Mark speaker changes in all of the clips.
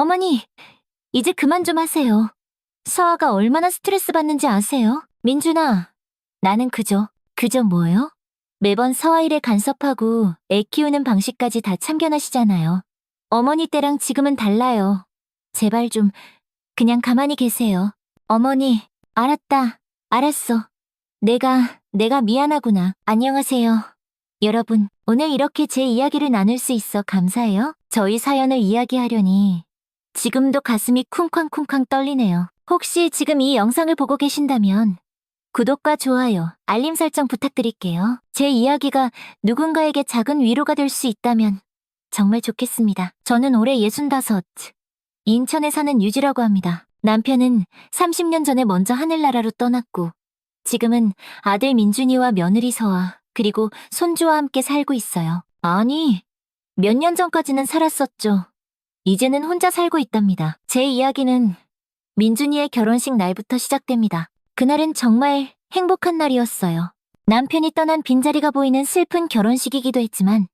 Speaker 1: 어머니, 이제 그만 좀 하세요. 서아가 얼마나 스트레스 받는지 아세요? 민준아, 나는 그저 뭐요? 매번 서아 일에 간섭하고 애 키우는 방식까지 다 참견하시잖아요. 어머니 때랑 지금은 달라요. 제발 좀 그냥 가만히 계세요. 어머니, 알았다. 알았어. 내가 미안하구나. 안녕하세요. 여러분, 오늘 이렇게 제 이야기를 나눌 수 있어 감사해요. 저희 사연을 이야기하려니 지금도 가슴이 쿵쾅쿵쾅 떨리네요. 혹시 지금 이 영상을 보고 계신다면 구독과 좋아요, 알림 설정 부탁드릴게요. 제 이야기가 누군가에게 작은 위로가 될 수 있다면 정말 좋겠습니다. 저는 올해 65, 인천에 사는 유지라고 합니다. 남편은 30년 전에 먼저 하늘나라로 떠났고 지금은 아들 민준이와 며느리 서아 그리고 손주와 함께 살고 있어요. 아니, 몇 년 전까지는 살았었죠. 이제는 혼자 살고 있답니다. 제 이야기는 민준이의 결혼식 날부터 시작됩니다. 그날은 정말 행복한 날이었어요. 남편이 떠난 빈자리가 보이는 슬픈 결혼식이기도 했지만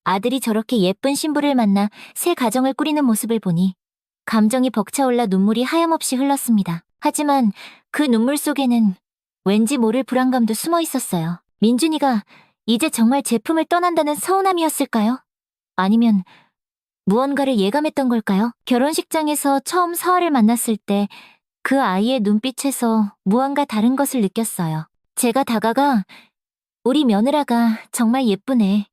Speaker 1: 아들이 저렇게 예쁜 신부를 만나 새 가정을 꾸리는 모습을 보니 감정이 벅차올라 눈물이 하염없이 흘렀습니다. 하지만 그 눈물 속에는 왠지 모를 불안감도 숨어 있었어요. 민준이가 이제 정말 제 품을 떠난다는 서운함이었을까요? 아니면 무언가를 예감했던 걸까요? 결혼식장에서 처음 서아를 만났을 때 그 아이의 눈빛에서 무언가 다른 것을 느꼈어요. 제가 다가가 우리 며느라가 정말 예쁘네.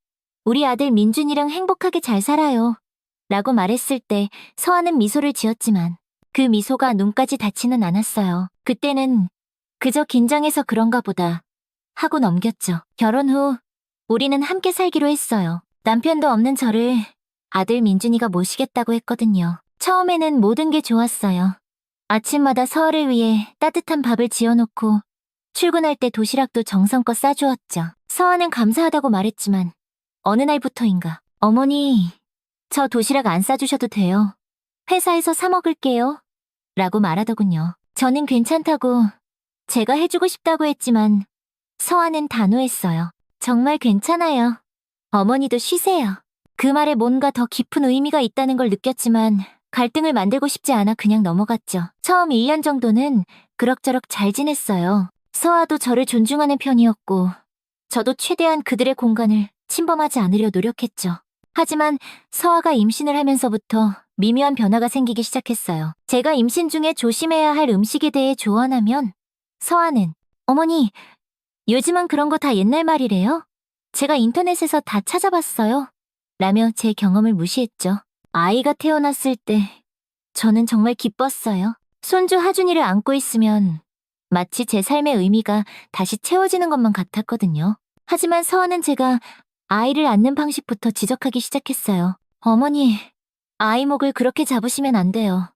Speaker 1: 우리 아들 민준이랑 행복하게 잘 살아요. 라고 말했을 때 서아는 미소를 지었지만 그 미소가 눈까지 닿지는 않았어요. 그때는 그저 긴장해서 그런가 보다 하고 넘겼죠. 결혼 후 우리는 함께 살기로 했어요. 남편도 없는 저를 아들 민준이가 모시겠다고 했거든요. 처음에는 모든 게 좋았어요. 아침마다 서아를 위해 따뜻한 밥을 지어놓고 출근할 때 도시락도 정성껏 싸주었죠. 서아는 감사하다고 말했지만 어느 날부터인가 어머니, 저 도시락 안 싸주셔도 돼요. 회사에서 사 먹을게요. 라고 말하더군요. 저는 괜찮다고 제가 해주고 싶다고 했지만 서아는 단호했어요. 정말 괜찮아요. 어머니도 쉬세요. 그 말에 뭔가 더 깊은 의미가 있다는 걸 느꼈지만 갈등을 만들고 싶지 않아 그냥 넘어갔죠. 처음 1년 정도는 그럭저럭 잘 지냈어요. 서아도 저를 존중하는 편이었고 저도 최대한 그들의 공간을 침범하지 않으려 노력했죠. 하지만 서아가 임신을 하면서부터 미묘한 변화가 생기기 시작했어요. 제가 임신 중에 조심해야 할 음식에 대해 조언하면 서아는 어머니, 요즘은 그런 거 다 옛날 말이래요. 제가 인터넷에서 다 찾아봤어요. 라며 제 경험을 무시했죠. 아이가 태어났을 때 저는 정말 기뻤어요. 손주 하준이를 안고 있으면 마치 제 삶의 의미가 다시 채워지는 것만 같았거든요. 하지만 서아는 제가 아이를 안는 방식부터 지적하기 시작했어요. 어머니, 아이 목을 그렇게 잡으시면 안 돼요.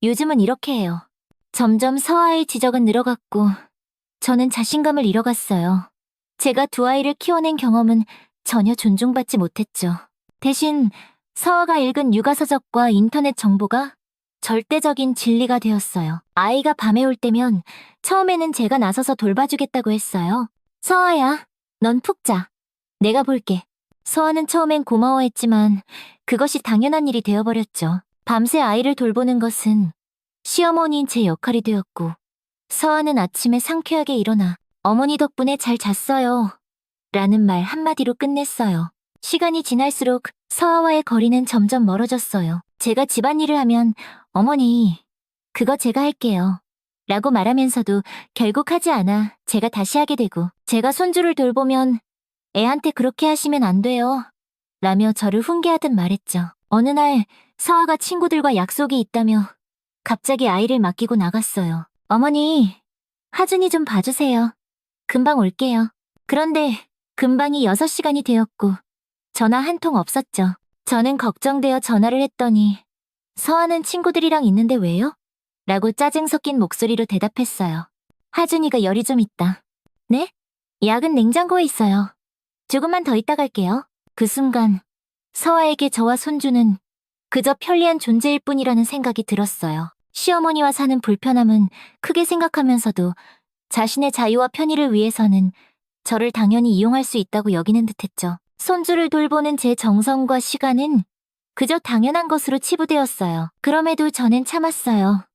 Speaker 1: 요즘은 이렇게 해요. 점점 서아의 지적은 늘어갔고 저는 자신감을 잃어갔어요. 제가 두 아이를 키워낸 경험은 전혀 존중받지 못했죠. 대신 서아가 읽은 육아서적과 인터넷 정보가 절대적인 진리가 되었어요. 아이가 밤에 올 때면 처음에는 제가 나서서 돌봐주겠다고 했어요. 서아야, 넌 푹 자. 내가 볼게. 서아는 처음엔 고마워했지만 그것이 당연한 일이 되어버렸죠. 밤새 아이를 돌보는 것은 시어머니인 제 역할이 되었고 서아는 아침에 상쾌하게 일어나 어머니 덕분에 잘 잤어요. 라는 말 한마디로 끝냈어요. 시간이 지날수록 서아와의 거리는 점점 멀어졌어요. 제가 집안일을 하면 어머니, 그거 제가 할게요. 라고 말하면서도 결국 하지 않아 제가 다시 하게 되고 제가 손주를 돌보면 애한테 그렇게 하시면 안 돼요. 라며 저를 훈계하듯 말했죠. 어느 날 서아가 친구들과 약속이 있다며 갑자기 아이를 맡기고 나갔어요. 어머니, 하준이 좀 봐주세요. 금방 올게요. 그런데 금방이 6시간이 되었고 전화 한 통 없었죠. 저는 걱정되어 전화를 했더니 서아는 친구들이랑 있는데 왜요? 라고 짜증 섞인 목소리로 대답했어요. 하준이가 열이 좀 있다. 네? 약은 냉장고에 있어요. 조금만 더 있다 갈게요. 그 순간 서아에게 저와 손주는 그저 편리한 존재일 뿐이라는 생각이 들었어요. 시어머니와 사는 불편함은 크게 생각하면서도 자신의 자유와 편의를 위해서는 저를 당연히 이용할 수 있다고 여기는 듯했죠. 손주를 돌보는 제 정성과 시간은 그저 당연한 것으로 치부되었어요. 그럼에도 저는 참았어요.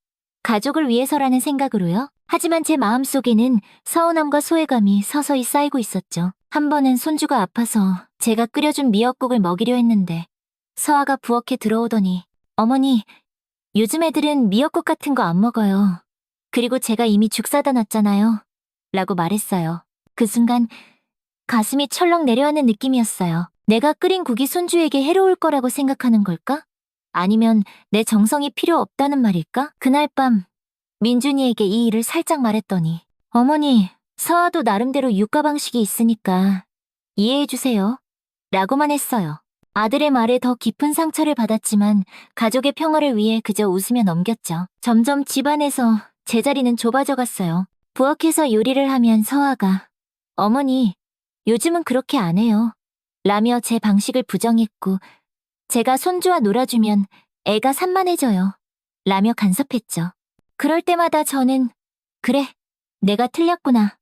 Speaker 1: 가족을 위해서라는 생각으로요. 하지만 제 마음속에는 서운함과 소외감이 서서히 쌓이고 있었죠. 한 번은 손주가 아파서 제가 끓여준 미역국을 먹이려 했는데 서아가 부엌에 들어오더니 어머니, 요즘 애들은 미역국 같은 거 안 먹어요. 그리고 제가 이미 죽 사다 놨잖아요. 라고 말했어요. 그 순간 가슴이 철렁 내려앉는 느낌이었어요. 내가 끓인 국이 손주에게 해로울 거라고 생각하는 걸까? 아니면 내 정성이 필요 없다는 말일까? 그날 밤 민준이에게 이 일을 살짝 말했더니 어머니, 서아도 나름대로 육아 방식이 있으니까 이해해주세요. 라고만 했어요. 아들의 말에 더 깊은 상처를 받았지만 가족의 평화를 위해 그저 웃으며 넘겼죠. 점점 집안에서 제자리는 좁아져 갔어요. 부엌에서 요리를 하면 서아가 어머니, 요즘은 그렇게 안 해요. 라며 제 방식을 부정했고 제가 손주와 놀아주면 애가 산만해져요. 라며 간섭했죠. 그럴 때마다 저는 그래, 내가 틀렸구나.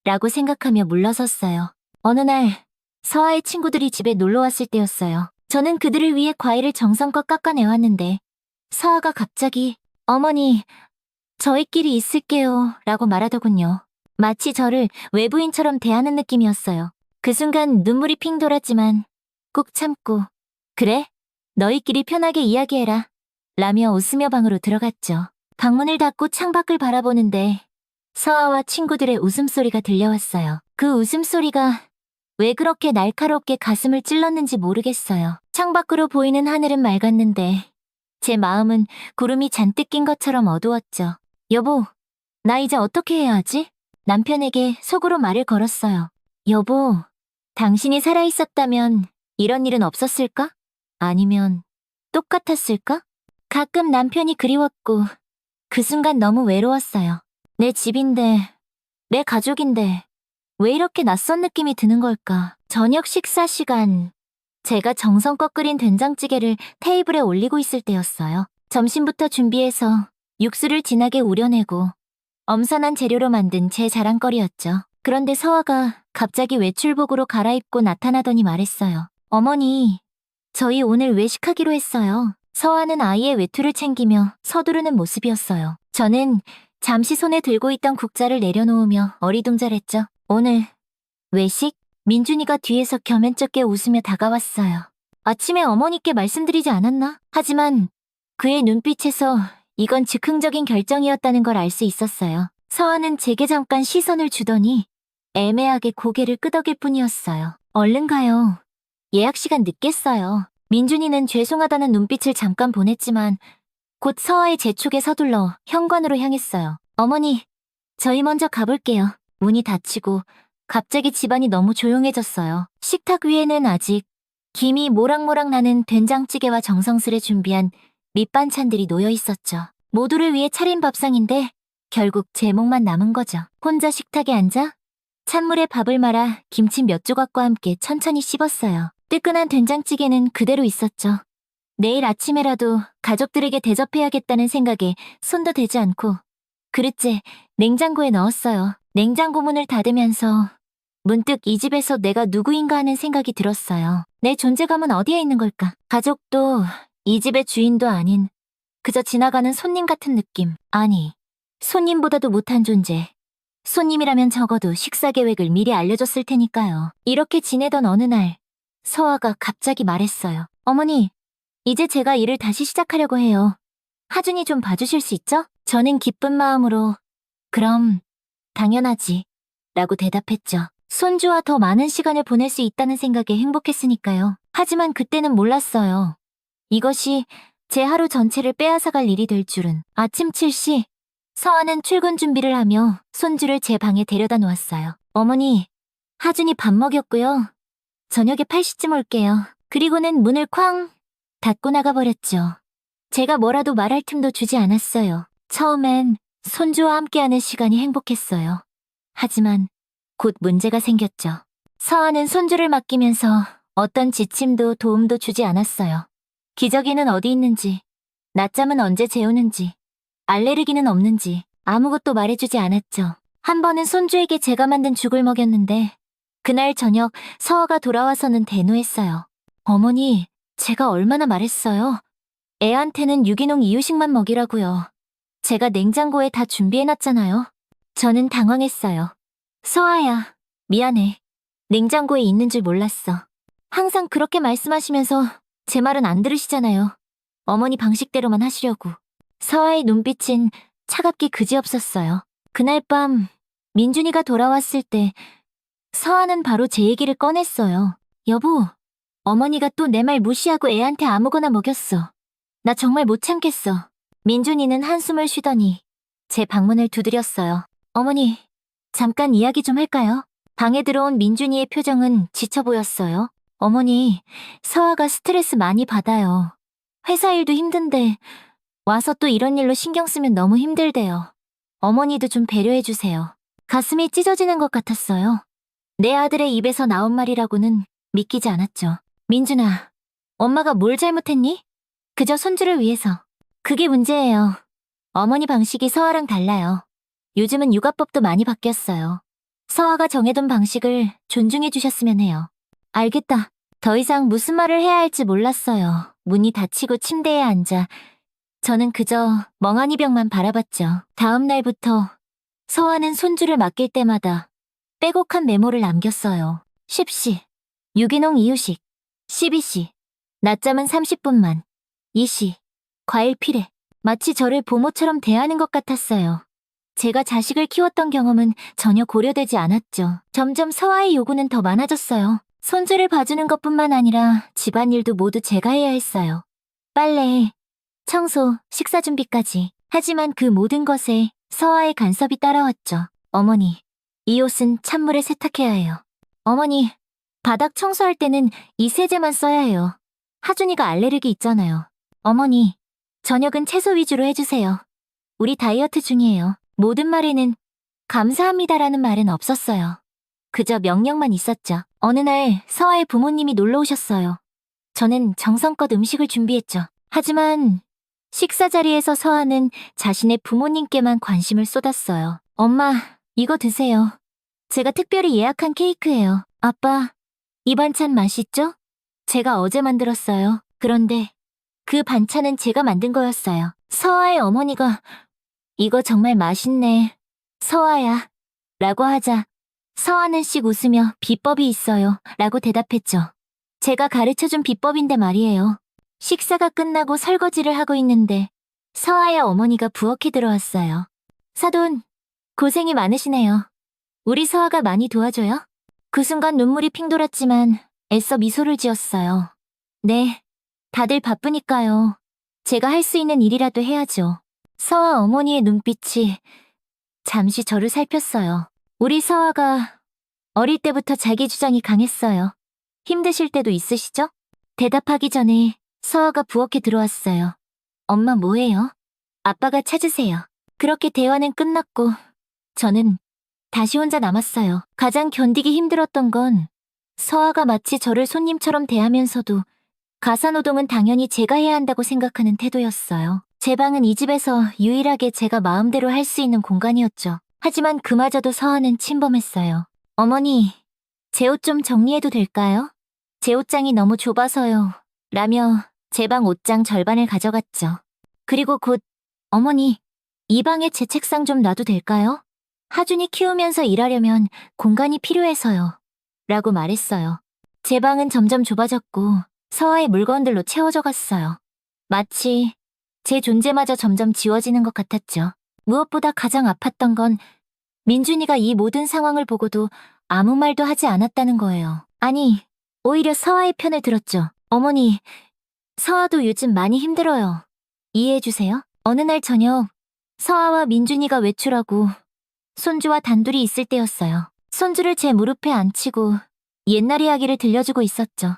Speaker 1: 라고 생각하며 물러섰어요. 어느 날 서아의 친구들이 집에 놀러 왔을 때였어요. 저는 그들을 위해 과일을 정성껏 깎아내왔는데 서아가 갑자기 어머니, 저희끼리 있을게요 라고 말하더군요. 마치 저를 외부인처럼 대하는 느낌이었어요. 그 순간 눈물이 핑 돌았지만 꾹 참고 그래, 너희끼리 편하게 이야기해라 라며 웃으며 방으로 들어갔죠. 방문을 닫고 창밖을 바라보는데 서아와 친구들의 웃음소리가 들려왔어요. 그 웃음소리가 왜 그렇게 날카롭게 가슴을 찔렀는지 모르겠어요. 창밖으로 보이는 하늘은 맑았는데 제 마음은 구름이 잔뜩 낀 것처럼 어두웠죠. 여보, 나 이제 어떻게 해야 하지? 남편에게 속으로 말을 걸었어요. 여보, 당신이 살아있었다면 이런 일은 없었을까? 아니면 똑같았을까? 가끔 남편이 그리웠고 그 순간 너무 외로웠어요. 내 집인데, 내 가족인데 왜 이렇게 낯선 느낌이 드는 걸까? 저녁 식사 시간, 제가 정성껏 끓인 된장찌개를 테이블에 올리고 있을 때였어요. 점심부터 준비해서 육수를 진하게 우려내고 엄선한 재료로 만든 제 자랑거리였죠. 그런데 서아가 갑자기 외출복으로 갈아입고 나타나더니 말했어요. 어머니, 저희 오늘 외식하기로 했어요. 서아는 아이의 외투를 챙기며 서두르는 모습이었어요. 저는 잠시 손에 들고 있던 국자를 내려놓으며 어리둥절했죠. 오늘 외식? 민준이가 뒤에서 겸연쩍게 웃으며 다가왔어요. 아침에 어머니께 말씀드리지 않았나? 하지만 그의 눈빛에서 이건 즉흥적인 결정이었다는 걸 알 수 있었어요. 서아는 제게 잠깐 시선을 주더니 애매하게 고개를 끄덕일 뿐이었어요. 얼른 가요. 예약 시간 늦겠어요. 민준이는 죄송하다는 눈빛을 잠깐 보냈지만 곧 서아의 재촉에 서둘러 현관으로 향했어요. 어머니, 저희 먼저 가볼게요. 문이 닫히고 갑자기 집안이 너무 조용해졌어요. 식탁 위에는 아직 김이 모락모락 나는 된장찌개와 정성스레 준비한 밑반찬들이 놓여 있었죠. 모두를 위해 차린 밥상인데 결국 제 몫만 남은 거죠. 혼자 식탁에 앉아 찬물에 밥을 말아 김치 몇 조각과 함께 천천히 씹었어요. 뜨끈한 된장찌개는 그대로 있었죠. 내일 아침에라도 가족들에게 대접해야겠다는 생각에 손도 대지 않고 그릇째 냉장고에 넣었어요. 냉장고 문을 닫으면서 문득 이 집에서 내가 누구인가 하는 생각이 들었어요. 내 존재감은 어디에 있는 걸까? 가족도 이 집의 주인도 아닌 그저 지나가는 손님 같은 느낌. 아니, 손님보다도 못한 존재. 손님이라면 적어도 식사 계획을 미리 알려줬을 테니까요. 이렇게 지내던 어느 날 서아가 갑자기 말했어요. 어머니, 이제 제가 일을 다시 시작하려고 해요. 하준이 좀 봐주실 수 있죠? 저는 기쁜 마음으로 그럼 당연하지 라고 대답했죠. 손주와 더 많은 시간을 보낼 수 있다는 생각에 행복했으니까요. 하지만 그때는 몰랐어요. 이것이 제 하루 전체를 빼앗아갈 일이 될 줄은. 아침 7시 서아는 출근 준비를 하며 손주를 제 방에 데려다 놓았어요. 어머니, 하준이 밥 먹였고요. 저녁에 8시쯤 올게요. 그리고는 문을 쾅 닫고 나가버렸죠. 제가 뭐라도 말할 틈도 주지 않았어요. 처음엔 손주와 함께하는 시간이 행복했어요. 하지만 곧 문제가 생겼죠. 서아는 손주를 맡기면서 어떤 지침도 도움도 주지 않았어요. 기저귀는 어디 있는지, 낮잠은 언제 재우는지, 알레르기는 없는지 아무것도 말해주지 않았죠. 한 번은 손주에게 제가 만든 죽을 먹였는데 그날 저녁 서아가 돌아와서는 대노했어요. 어머니, 제가 얼마나 말했어요. 애한테는 유기농 이유식만 먹이라고요. 제가 냉장고에 다 준비해놨잖아요. 저는 당황했어요. 서아야, 미안해. 냉장고에 있는 줄 몰랐어. 항상 그렇게 말씀하시면서 제 말은 안 들으시잖아요. 어머니 방식대로만 하시려고. 서아의 눈빛은 차갑기 그지없었어요. 그날 밤 민준이가 돌아왔을 때 서아는 바로 제 얘기를 꺼냈어요. 여보, 어머니가 또 내 말 무시하고 애한테 아무거나 먹였어. 나 정말 못 참겠어. 민준이는 한숨을 쉬더니 제 방문을 두드렸어요. 어머니, 잠깐 이야기 좀 할까요? 방에 들어온 민준이의 표정은 지쳐 보였어요. 어머니, 서아가 스트레스 많이 받아요. 회사 일도 힘든데 와서 또 이런 일로 신경 쓰면 너무 힘들대요. 어머니도 좀 배려해주세요. 가슴이 찢어지는 것 같았어요. 내 아들의 입에서 나온 말이라고는 믿기지 않았죠. 민준아, 엄마가 뭘 잘못했니? 그저 손주를 위해서. 그게 문제예요. 어머니 방식이 서아랑 달라요. 요즘은 육아법도 많이 바뀌었어요. 서아가 정해둔 방식을 존중해 주셨으면 해요. 알겠다. 더 이상 무슨 말을 해야 할지 몰랐어요. 문이 닫히고 침대에 앉아 저는 그저 멍하니 벽만 바라봤죠. 다음 날부터 서아는 손주를 맡길 때마다 빼곡한 메모를 남겼어요. 10시, 유기농 이유식. 12시, 낮잠은 30분만. 2시, 과일 피레. 마치 저를 부모처럼 대하는 것 같았어요. 제가 자식을 키웠던 경험은 전혀 고려되지 않았죠. 점점 서아의 요구는 더 많아졌어요. 손주를 봐주는 것뿐만 아니라 집안일도 모두 제가 해야 했어요. 빨래, 청소, 식사 준비까지. 하지만 그 모든 것에 서아의 간섭이 따라왔죠. 어머니, 이 옷은 찬물에 세탁해야 해요. 어머니, 바닥 청소할 때는 이 세제만 써야 해요. 하준이가 알레르기 있잖아요. 어머니, 저녁은 채소 위주로 해주세요. 우리 다이어트 중이에요. 모든 말에는 감사합니다라는 말은 없었어요. 그저 명령만 있었죠. 어느 날 서아의 부모님이 놀러 오셨어요. 저는 정성껏 음식을 준비했죠. 하지만 식사 자리에서 서아는 자신의 부모님께만 관심을 쏟았어요. 엄마, 이거 드세요. 제가 특별히 예약한 케이크예요. 아빠, 이 반찬 맛있죠? 제가 어제 만들었어요. 그런데 그 반찬은 제가 만든 거였어요. 서아의 어머니가 이거 정말 맛있네. 서아야. 라고 하자 서아는 씩 웃으며 비법이 있어요. 라고 대답했죠. 제가 가르쳐준 비법인데 말이에요. 식사가 끝나고 설거지를 하고 있는데 서아의 어머니가 부엌에 들어왔어요. 사돈, 고생이 많으시네요. 우리 서아가 많이 도와줘요? 그 순간 눈물이 핑 돌았지만 애써 미소를 지었어요. 네, 다들 바쁘니까요. 제가 할 수 있는 일이라도 해야죠. 서아 어머니의 눈빛이 잠시 저를 살폈어요. 우리 서아가 어릴 때부터 자기 주장이 강했어요. 힘드실 때도 있으시죠? 대답하기 전에 서아가 부엌에 들어왔어요. 엄마 뭐해요? 아빠가 찾으세요. 그렇게 대화는 끝났고 저는 다시 혼자 남았어요. 가장 견디기 힘들었던 건 서아가 마치 저를 손님처럼 대하면서도 가사노동은 당연히 제가 해야 한다고 생각하는 태도였어요. 제 방은 이 집에서 유일하게 제가 마음대로 할 수 있는 공간이었죠. 하지만 그마저도 서아는 침범했어요. 어머니, 제 옷 좀 정리해도 될까요? 제 옷장이 너무 좁아서요. 라며 제 방 옷장 절반을 가져갔죠. 그리고 곧 어머니, 이 방에 제 책상 좀 놔도 될까요? 하준이 키우면서 일하려면 공간이 필요해서요. 라고 말했어요. 제 방은 점점 좁아졌고 서아의 물건들로 채워져 갔어요. 마치 제 존재마저 점점 지워지는 것 같았죠. 무엇보다 가장 아팠던 건 민준이가 이 모든 상황을 보고도 아무 말도 하지 않았다는 거예요. 아니, 오히려 서아의 편을 들었죠. 어머니, 서아도 요즘 많이 힘들어요. 이해해주세요. 어느 날 저녁, 서아와 민준이가 외출하고 손주와 단둘이 있을 때였어요. 손주를 제 무릎에 앉히고 옛날 이야기를 들려주고 있었죠.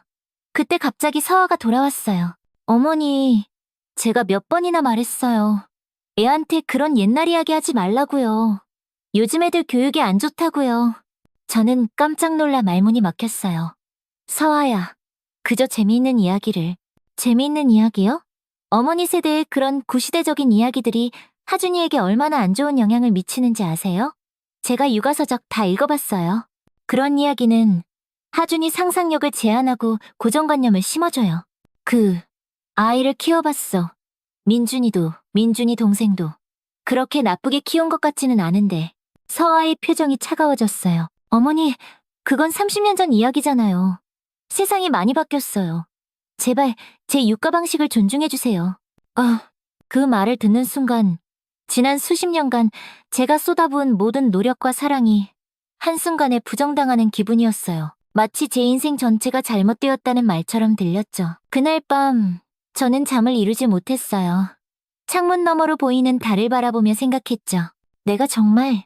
Speaker 1: 그때 갑자기 서아가 돌아왔어요. 어머니, 제가 몇 번이나 말했어요. 애한테 그런 옛날 이야기 하지 말라고요. 요즘 애들 교육이 안 좋다고요. 저는 깜짝 놀라 말문이 막혔어요. 서아야, 그저 재미있는 이야기를. 재미있는 이야기요? 어머니 세대의 그런 구시대적인 이야기들이 하준이에게 얼마나 안 좋은 영향을 미치는지 아세요? 제가 육아서적 다 읽어봤어요. 그런 이야기는 하준이 상상력을 제한하고 고정관념을 심어줘요. 아이를 키워봤어. 민준이 동생도. 그렇게 나쁘게 키운 것 같지는 않은데. 서아의 표정이 차가워졌어요. 어머니, 그건 30년 전 이야기잖아요. 세상이 많이 바뀌었어요. 제발 제 육가 방식을 존중해주세요. 그 말을 듣는 순간 지난 수십 년간 제가 쏟아부은 모든 노력과 사랑이 한순간에 부정당하는 기분이었어요. 마치 제 인생 전체가 잘못되었다는 말처럼 들렸죠. 그날 밤 저는 잠을 이루지 못했어요. 창문 너머로 보이는 달을 바라보며 생각했죠. 내가 정말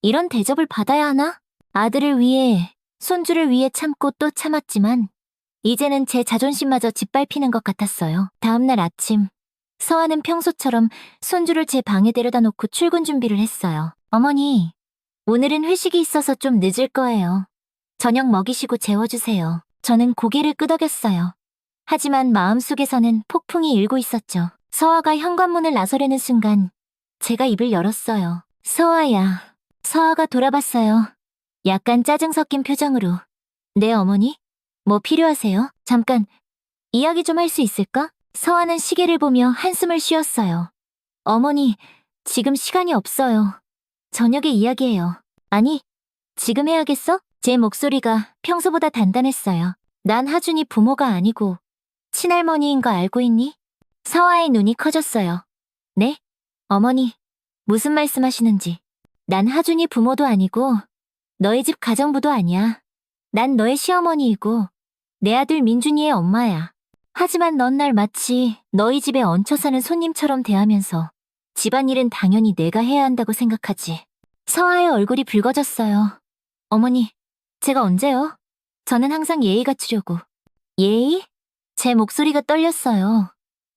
Speaker 1: 이런 대접을 받아야 하나? 아들을 위해, 손주를 위해 참고 또 참았지만 이제는 제 자존심마저 짓밟히는 것 같았어요. 다음날 아침, 서아는 평소처럼 손주를 제 방에 데려다 놓고 출근 준비를 했어요. 어머니, 오늘은 회식이 있어서 좀 늦을 거예요. 저녁 먹이시고 재워주세요. 저는 고개를 끄덕였어요. 하지만 마음속에서는 폭풍이 일고 있었죠. 서아가 현관문을 나서려는 순간 제가 입을 열었어요. 서아야. 서아가 돌아봤어요. 약간 짜증 섞인 표정으로. 네, 어머니? 뭐 필요하세요? 잠깐, 이야기 좀 할 수 있을까? 서아는 시계를 보며 한숨을 쉬었어요. 어머니, 지금 시간이 없어요. 저녁에 이야기해요. 아니, 지금 해야겠어? 제 목소리가 평소보다 단단했어요. 난 하준이 부모가 아니고 친할머니인 거 알고 있니? 서아의 눈이 커졌어요. 네? 어머니, 무슨 말씀하시는지. 난 하준이 부모도 아니고 너희 집 가정부도 아니야. 난 너의 시어머니이고 내 아들 민준이의 엄마야. 하지만 넌 날 마치 너희 집에 얹혀 사는 손님처럼 대하면서 집안일은 당연히 내가 해야 한다고 생각하지. 서아의 얼굴이 붉어졌어요. 어머니, 제가 언제요? 저는 항상 예의 갖추려고. 예의? 제 목소리가 떨렸어요.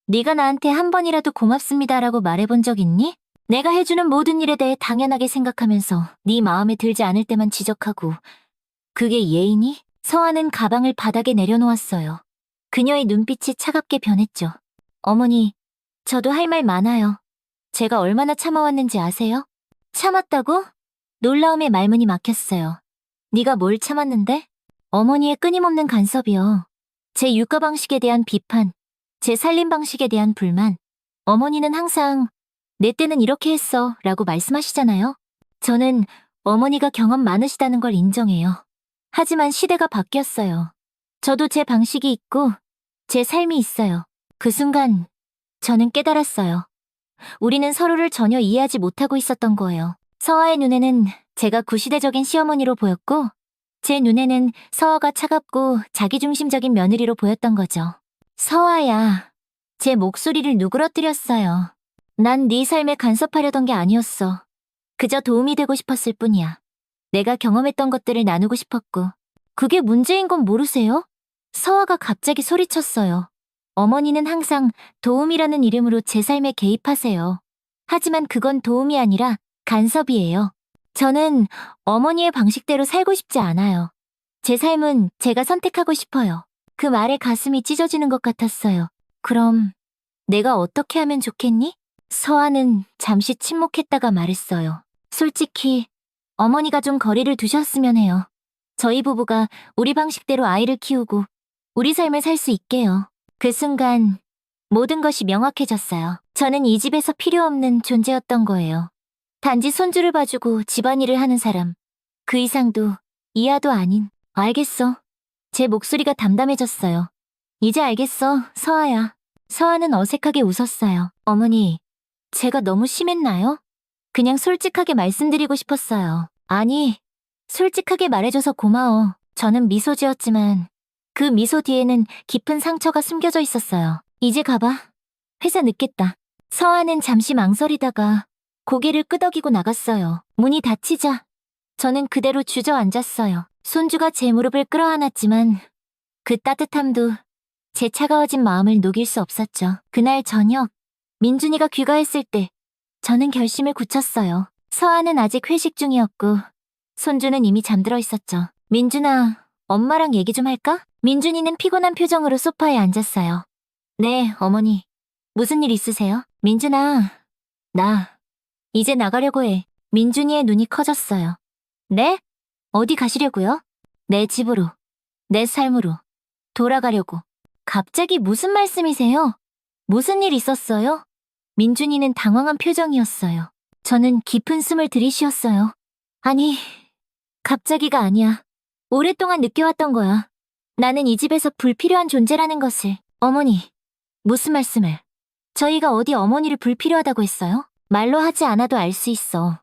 Speaker 1: 네가 나한테 한 번이라도 고맙습니다라고 말해본 적 있니? 내가 해주는 모든 일에 대해 당연하게 생각하면서 네 마음에 들지 않을 때만 지적하고 그게 예의니? 서아는 가방을 바닥에 내려놓았어요. 그녀의 눈빛이 차갑게 변했죠. 어머니, 저도 할 말 많아요. 제가 얼마나 참아왔는지 아세요? 참았다고? 놀라움에 말문이 막혔어요. 네가 뭘 참았는데? 어머니의 끊임없는 간섭이요. 제 육아 방식에 대한 비판, 제 살림 방식에 대한 불만. 어머니는 항상 내 때는 이렇게 했어 라고 말씀하시잖아요. 저는 어머니가 경험 많으시다는 걸 인정해요. 하지만 시대가 바뀌었어요. 저도 제 방식이 있고 제 삶이 있어요. 그 순간 저는 깨달았어요. 우리는 서로를 전혀 이해하지 못하고 있었던 거예요. 서아의 눈에는 제가 구시대적인 시어머니로 보였고 제 눈에는 서아가 차갑고 자기중심적인 며느리로 보였던 거죠. 서아야, 제 목소리를 누그러뜨렸어요. 난 네 삶에 간섭하려던 게 아니었어. 그저 도움이 되고 싶었을 뿐이야. 내가 경험했던 것들을 나누고 싶었고. 그게 문제인 건 모르세요? 서아가 갑자기 소리쳤어요. 어머니는 항상 도움이라는 이름으로 제 삶에 개입하세요. 하지만 그건 도움이 아니라 간섭이에요. 저는 어머니의 방식대로 살고 싶지 않아요. 제 삶은 제가 선택하고 싶어요. 그 말에 가슴이 찢어지는 것 같았어요. 그럼 내가 어떻게 하면 좋겠니? 서아는 잠시 침묵했다가 말했어요. 솔직히 어머니가 좀 거리를 두셨으면 해요. 저희 부부가 우리 방식대로 아이를 키우고 우리 삶을 살 수 있게요. 그 순간 모든 것이 명확해졌어요. 저는 이 집에서 필요 없는 존재였던 거예요. 단지 손주를 봐주고 집안일을 하는 사람. 그 이상도 이하도 아닌. 알겠어. 제 목소리가 담담해졌어요. 이제 알겠어, 서아야. 서아는 어색하게 웃었어요. 어머니, 제가 너무 심했나요? 그냥 솔직하게 말씀드리고 싶었어요. 아니, 솔직하게 말해줘서 고마워. 저는 미소 지었지만 그 미소 뒤에는 깊은 상처가 숨겨져 있었어요. 이제 가봐. 회사 늦겠다. 서아는 잠시 망설이다가 고개를 끄덕이고 나갔어요. 문이 닫히자 저는 그대로 주저앉았어요. 손주가 제 무릎을 끌어안았지만 그 따뜻함도 제 차가워진 마음을 녹일 수 없었죠. 그날 저녁 민준이가 귀가했을 때 저는 결심을 굳혔어요. 서아는 아직 회식 중이었고 손주는 이미 잠들어 있었죠. 민준아, 엄마랑 얘기 좀 할까? 민준이는 피곤한 표정으로 소파에 앉았어요. 네, 어머니. 무슨 일 있으세요? 민준아, 나 이제 나가려고 해. 민준이의 눈이 커졌어요. 네? 어디 가시려고요? 내 집으로, 내 삶으로 돌아가려고. 갑자기 무슨 말씀이세요? 무슨 일 있었어요? 민준이는 당황한 표정이었어요. 저는 깊은 숨을 들이쉬었어요. 아니, 갑자기가 아니야. 오랫동안 느껴왔던 거야. 나는 이 집에서 불필요한 존재라는 것을. 어머니, 무슨 말씀을? 저희가 어디 어머니를 불필요하다고 했어요? 말로 하지 않아도 알 수 있어.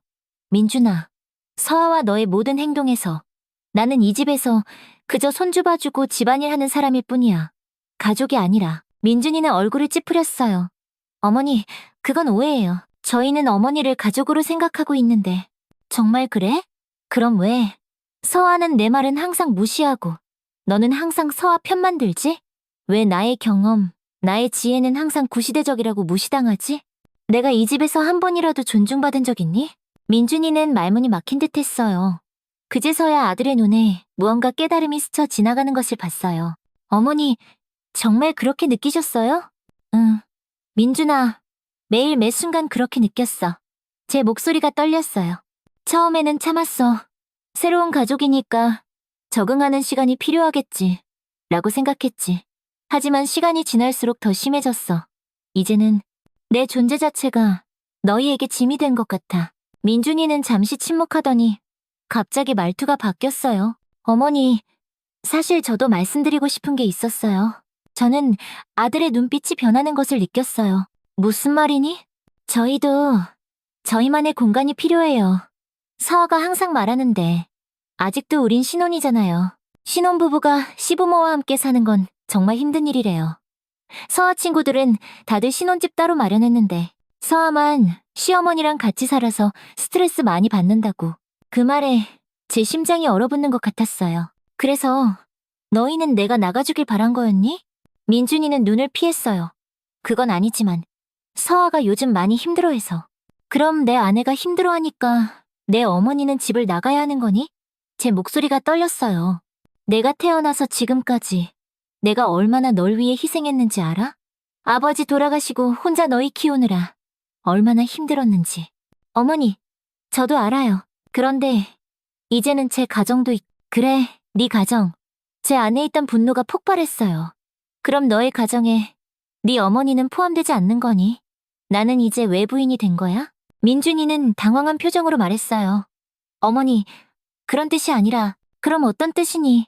Speaker 1: 민준아, 서아와 너의 모든 행동에서 나는 이 집에서 그저 손주봐주고 집안일 하는 사람일 뿐이야. 가족이 아니라. 민준이는 얼굴을 찌푸렸어요. 어머니, 그건 오해예요. 저희는 어머니를 가족으로 생각하고 있는데. 정말 그래? 그럼 왜? 서아는 내 말은 항상 무시하고 너는 항상 서아 편만 들지? 왜 나의 경험, 나의 지혜는 항상 구시대적이라고 무시당하지? 내가 이 집에서 한 번이라도 존중받은 적 있니? 민준이는 말문이 막힌 듯 했어요. 그제서야 아들의 눈에 무언가 깨달음이 스쳐 지나가는 것을 봤어요. 어머니, 정말 그렇게 느끼셨어요? 응. 민준아, 매일 매 순간 그렇게 느꼈어. 제 목소리가 떨렸어요. 처음에는 참았어. 새로운 가족이니까 적응하는 시간이 필요하겠지. 라고 생각했지. 하지만 시간이 지날수록 더 심해졌어. 이제는 내 존재 자체가 너희에게 짐이 된 것 같아. 민준이는 잠시 침묵하더니 갑자기 말투가 바뀌었어요. 어머니, 사실 저도 말씀드리고 싶은 게 있었어요. 저는 아들의 눈빛이 변하는 것을 느꼈어요. 무슨 말이니? 저희도 저희만의 공간이 필요해요. 서아가 항상 말하는데 아직도 우린 신혼이잖아요. 신혼부부가 시부모와 함께 사는 건 정말 힘든 일이래요. 서아 친구들은 다들 신혼집 따로 마련했는데 서아만 시어머니랑 같이 살아서 스트레스 많이 받는다고. 그 말에 제 심장이 얼어붙는 것 같았어요. 그래서 너희는 내가 나가주길 바란 거였니? 민준이는 눈을 피했어요. 그건 아니지만 서아가 요즘 많이 힘들어해서. 그럼 내 아내가 힘들어하니까 내 어머니는 집을 나가야 하는 거니? 제 목소리가 떨렸어요. 내가 태어나서 지금까지 내가 얼마나 널 위해 희생했는지 알아? 아버지 돌아가시고 혼자 너희 키우느라 얼마나 힘들었는지. 어머니, 저도 알아요. 그런데 이제는 제 가정도 그래, 네 가정. 제 안에 있던 분노가 폭발했어요. 그럼 너의 가정에 네 어머니는 포함되지 않는 거니? 나는 이제 외부인이 된 거야? 민준이는 당황한 표정으로 말했어요. 어머니, 그런 뜻이 아니라 그럼 어떤 뜻이니?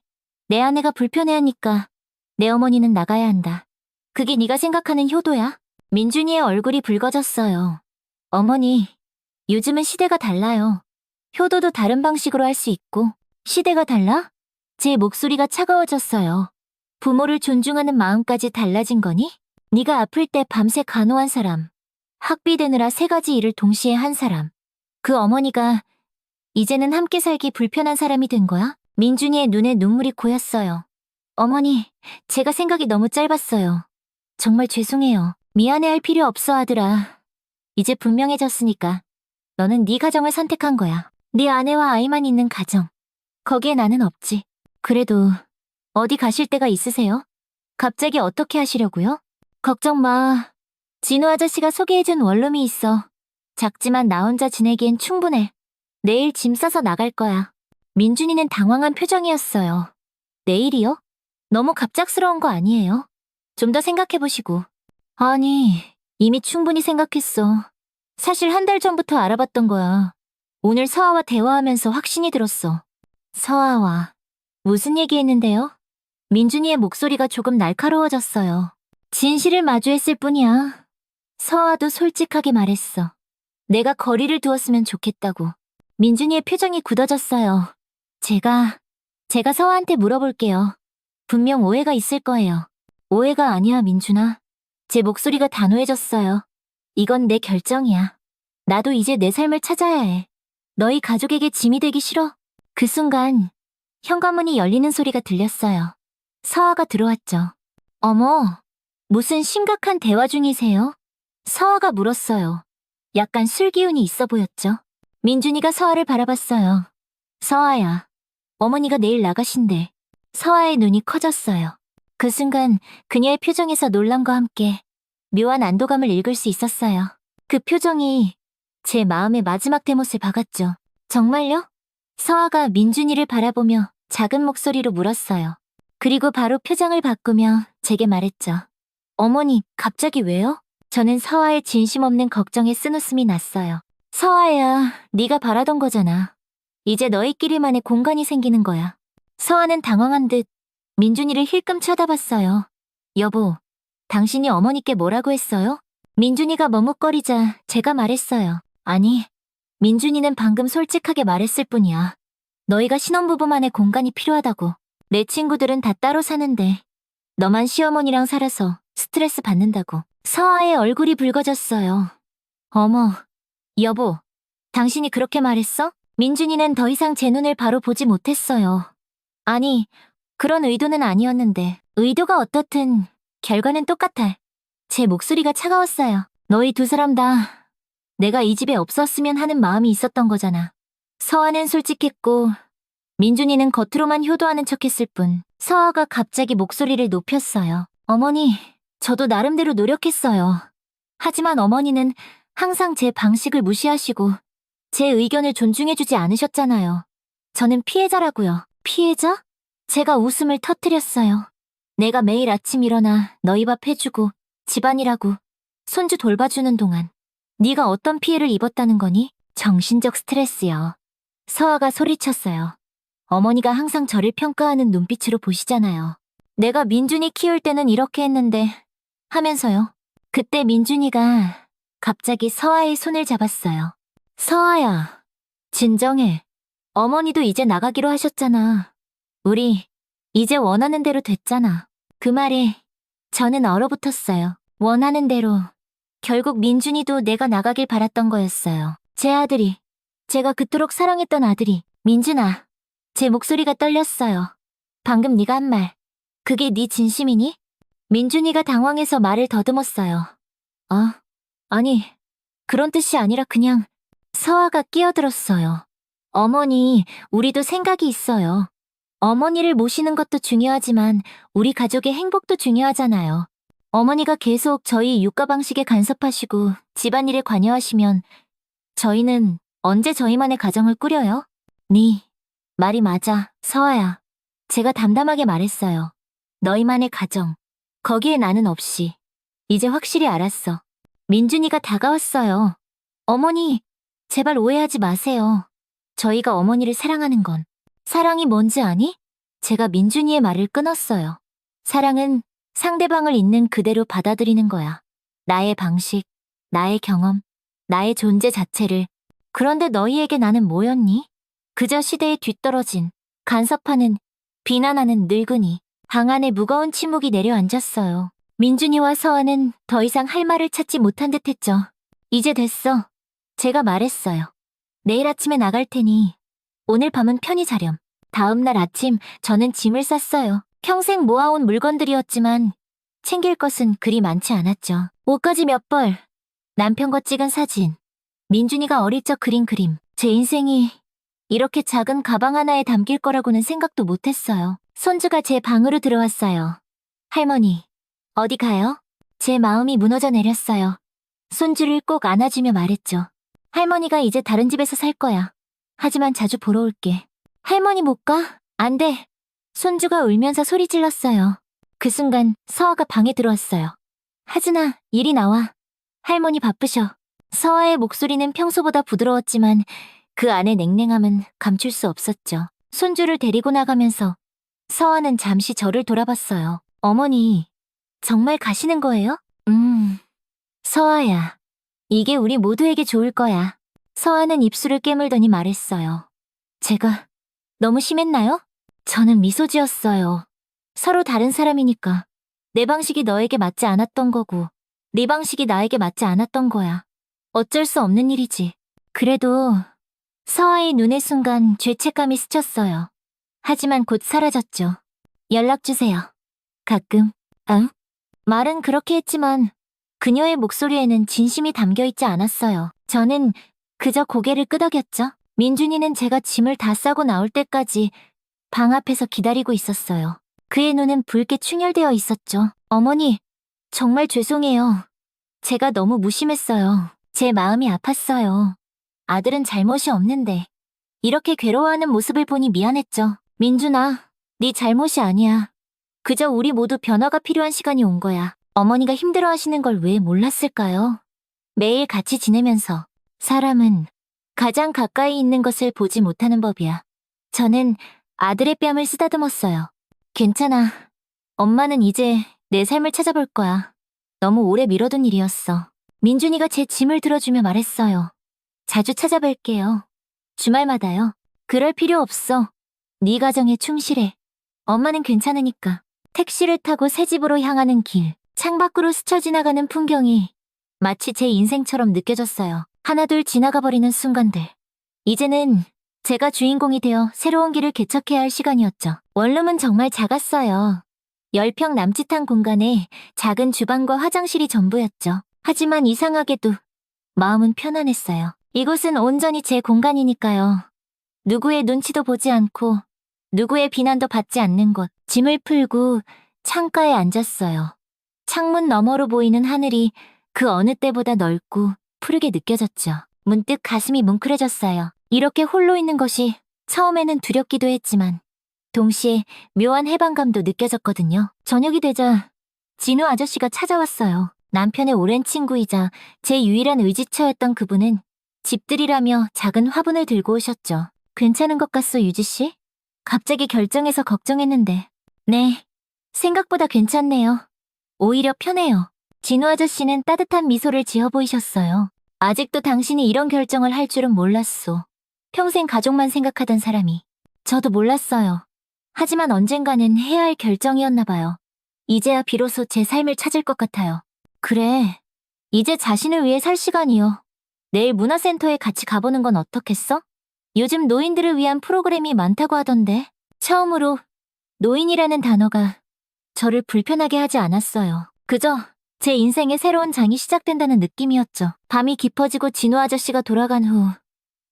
Speaker 1: 내 아내가 불편해하니까 내 어머니는 나가야 한다. 그게 네가 생각하는 효도야? 민준이의 얼굴이 붉어졌어요. 어머니, 요즘은 시대가 달라요. 효도도 다른 방식으로 할 수 있고. 시대가 달라? 제 목소리가 차가워졌어요. 부모를 존중하는 마음까지 달라진 거니? 네가 아플 때 밤새 간호한 사람, 학비되느라 3가지 일을 동시에 한 사람, 그 어머니가 이제는 함께 살기 불편한 사람이 된 거야? 민준이의 눈에 눈물이 고였어요. 어머니, 제가 생각이 너무 짧았어요. 정말 죄송해요. 미안해할 필요 없어 아들아. 이제 분명해졌으니까 너는 네 가정을 선택한 거야. 네 아내와 아이만 있는 가정. 거기에 나는 없지. 그래도 어디 가실 데가 있으세요? 갑자기 어떻게 하시려고요? 걱정 마. 진우 아저씨가 소개해준 원룸이 있어. 작지만 나 혼자 지내기엔 충분해. 내일 짐 싸서 나갈 거야. 민준이는 당황한 표정이었어요. 내일이요? 너무 갑작스러운 거 아니에요? 좀 더 생각해보시고. 아니, 이미 충분히 생각했어. 사실 1달 전부터 알아봤던 거야. 오늘 서아와 대화하면서 확신이 들었어. 서아와 무슨 얘기했는데요? 민준이의 목소리가 조금 날카로워졌어요. 진실을 마주했을 뿐이야. 서아도 솔직하게 말했어. 내가 거리를 두었으면 좋겠다고. 민준이의 표정이 굳어졌어요. 제가 서아한테 물어볼게요. 분명 오해가 있을 거예요. 오해가 아니야, 민준아. 제 목소리가 단호해졌어요. 이건 내 결정이야. 나도 이제 내 삶을 찾아야 해. 너희 가족에게 짐이 되기 싫어. 그 순간 현관문이 열리는 소리가 들렸어요. 서아가 들어왔죠. 어머, 무슨 심각한 대화 중이세요? 서아가 물었어요. 약간 술 기운이 있어 보였죠. 민준이가 서아를 바라봤어요. 서아야, 어머니가 내일 나가신대. 서아의 눈이 커졌어요. 그 순간 그녀의 표정에서 놀람과 함께 묘한 안도감을 읽을 수 있었어요. 그 표정이 제 마음의 마지막 대못을 박았죠. 정말요? 서아가 민준이를 바라보며 작은 목소리로 물었어요. 그리고 바로 표정을 바꾸며 제게 말했죠. 어머니, 갑자기 왜요? 저는 서아의 진심 없는 걱정에 쓴웃음이 났어요. 서아야, 네가 바라던 거잖아. 이제 너희끼리만의 공간이 생기는 거야. 서아는 당황한 듯 민준이를 힐끔 쳐다봤어요. 여보, 당신이 어머니께 뭐라고 했어요? 민준이가 머뭇거리자 제가 말했어요. 아니, 민준이는 방금 솔직하게 말했을 뿐이야. 너희가 신혼부부만의 공간이 필요하다고. 내 친구들은 다 따로 사는데 너만 시어머니랑 살아서 스트레스 받는다고. 서아의 얼굴이 붉어졌어요. 어머, 여보, 당신이 그렇게 말했어? 민준이는 더 이상 제 눈을 바로 보지 못했어요. 아니, 그런 의도는 아니었는데 의도가 어떻든 결과는 똑같아. 제 목소리가 차가웠어요. 너희 두 사람 다 내가 이 집에 없었으면 하는 마음이 있었던 거잖아. 서아는 솔직했고 민준이는 겉으로만 효도하는 척했을 뿐. 서아가 갑자기 목소리를 높였어요. 어머니, 저도 나름대로 노력했어요. 하지만 어머니는 항상 제 방식을 무시하시고 제 의견을 존중해주지 않으셨잖아요. 저는 피해자라고요. 피해자? 제가 웃음을 터뜨렸어요. 내가 매일 아침 일어나 너희 밥 해주고 집안일하고 손주 돌봐주는 동안 네가 어떤 피해를 입었다는 거니? 정신적 스트레스요. 서아가 소리쳤어요. 어머니가 항상 저를 평가하는 눈빛으로 보시잖아요. 내가 민준이 키울 때는 이렇게 했는데 하면서요. 그때 민준이가 갑자기 서아의 손을 잡았어요. 서아야, 진정해. 어머니도 이제 나가기로 하셨잖아. 우리 이제 원하는 대로 됐잖아. 그 말에 저는 얼어붙었어요. 원하는 대로. 결국 민준이도 내가 나가길 바랐던 거였어요. 제 아들이, 제가 그토록 사랑했던 아들이. 민준아, 제 목소리가 떨렸어요. 방금 네가 한 말, 그게 네 진심이니? 민준이가 당황해서 말을 더듬었어요. 아니, 그런 뜻이 아니라 그냥. 서아가 끼어들었어요. 어머니, 우리도 생각이 있어요. 어머니를 모시는 것도 중요하지만 우리 가족의 행복도 중요하잖아요. 어머니가 계속 저희 육가 방식에 간섭하시고 집안일에 관여하시면 저희는 언제 저희만의 가정을 꾸려요? 네, 말이 맞아, 서아야. 제가 담담하게 말했어요. 너희만의 가정. 거기에 나는 없이. 이제 확실히 알았어. 민준이가 다가왔어요. 어머니, 제발 오해하지 마세요. 저희가 어머니를 사랑하는 건 사랑이 뭔지 아니? 제가 민준이의 말을 끊었어요. 사랑은 상대방을 있는 그대로 받아들이는 거야. 나의 방식, 나의 경험, 나의 존재 자체를. 그런데 너희에게 나는 뭐였니? 그저 시대에 뒤떨어진, 간섭하는, 비난하는 늙은이. 방 안에 무거운 침묵이 내려앉았어요. 민준이와 서아는 더 이상 할 말을 찾지 못한 듯했죠. 이제 됐어. 제가 말했어요. 내일 아침에 나갈 테니 오늘 밤은 편히 자렴. 다음 날 아침 저는 짐을 쌌어요. 평생 모아온 물건들이었지만 챙길 것은 그리 많지 않았죠. 옷까지 몇 벌, 남편과 찍은 사진, 민준이가 어릴 적 그린 그림. 제 인생이 이렇게 작은 가방 하나에 담길 거라고는 생각도 못했어요. 손주가 제 방으로 들어왔어요. 할머니, 어디 가요? 제 마음이 무너져 내렸어요. 손주를 꼭 안아주며 말했죠. 할머니가 이제 다른 집에서 살 거야. 하지만 자주 보러 올게. 할머니 못 가? 안 돼. 손주가 울면서 소리 질렀어요. 그 순간 서아가 방에 들어왔어요. 하진아, 이리 나와. 할머니 바쁘셔. 서아의 목소리는 평소보다 부드러웠지만 그 안의 냉랭함은 감출 수 없었죠. 손주를 데리고 나가면서 서아는 잠시 저를 돌아봤어요. 어머니, 정말 가시는 거예요? 서아야, 이게 우리 모두에게 좋을 거야. 서아는 입술을 깨물더니 말했어요. 제가 너무 심했나요? 저는 미소 지었어요. 서로 다른 사람이니까. 내 방식이 너에게 맞지 않았던 거고, 네 방식이 나에게 맞지 않았던 거야. 어쩔 수 없는 일이지. 그래도 서아의 눈의 순간 죄책감이 스쳤어요. 하지만 곧 사라졌죠. 연락주세요. 가끔. 응? 말은 그렇게 했지만 그녀의 목소리에는 진심이 담겨있지 않았어요. 저는 그저 고개를 끄덕였죠. 민준이는 제가 짐을 다 싸고 나올 때까지 방 앞에서 기다리고 있었어요. 그의 눈은 붉게 충혈되어 있었죠. 어머니, 정말 죄송해요. 제가 너무 무심했어요. 제 마음이 아팠어요. 아들은 잘못이 없는데 이렇게 괴로워하는 모습을 보니 미안했죠. 민준아, 네 잘못이 아니야. 그저 우리 모두 변화가 필요한 시간이 온 거야. 어머니가 힘들어하시는 걸 왜 몰랐을까요? 매일 같이 지내면서 사람은 가장 가까이 있는 것을 보지 못하는 법이야. 저는 아들의 뺨을 쓰다듬었어요. 괜찮아. 엄마는 이제 내 삶을 찾아볼 거야. 너무 오래 미뤄둔 일이었어. 민준이가 제 짐을 들어주며 말했어요. 자주 찾아뵐게요. 주말마다요. 그럴 필요 없어. 네 가정에 충실해. 엄마는 괜찮으니까. 택시를 타고 새 집으로 향하는 길, 창밖으로 스쳐 지나가는 풍경이 마치 제 인생처럼 느껴졌어요. 하나둘 지나가 버리는 순간들. 이제는 제가 주인공이 되어 새로운 길을 개척해야 할 시간이었죠. 원룸은 정말 작았어요. 10평 남짓한 공간에 작은 주방과 화장실이 전부였죠. 하지만 이상하게도 마음은 편안했어요. 이곳은 온전히 제 공간이니까요. 누구의 눈치도 보지 않고 누구의 비난도 받지 않는 곳. 짐을 풀고 창가에 앉았어요. 창문 너머로 보이는 하늘이 그 어느 때보다 넓고 푸르게 느껴졌죠. 문득 가슴이 뭉클해졌어요. 이렇게 홀로 있는 것이 처음에는 두렵기도 했지만 동시에 묘한 해방감도 느껴졌거든요. 저녁이 되자 진우 아저씨가 찾아왔어요. 남편의 오랜 친구이자 제 유일한 의지처였던 그분은 집들이라며 작은 화분을 들고 오셨죠. 괜찮은 것 같소, 유지 씨? 갑자기 결정해서 걱정했는데. 네, 생각보다 괜찮네요. 오히려 편해요. 진우 아저씨는 따뜻한 미소를 지어 보이셨어요. 아직도 당신이 이런 결정을 할 줄은 몰랐소. 평생 가족만 생각하던 사람이. 저도 몰랐어요. 하지만 언젠가는 해야 할 결정이었나 봐요. 이제야 비로소 제 삶을 찾을 것 같아요. 그래, 이제 자신을 위해 살 시간이요. 내일 문화센터에 같이 가보는 건 어떻겠어? 요즘 노인들을 위한 프로그램이 많다고 하던데. 처음으로 노인이라는 단어가 저를 불편하게 하지 않았어요. 그저 제 인생의 새로운 장이 시작된다는 느낌이었죠. 밤이 깊어지고 진우 아저씨가 돌아간 후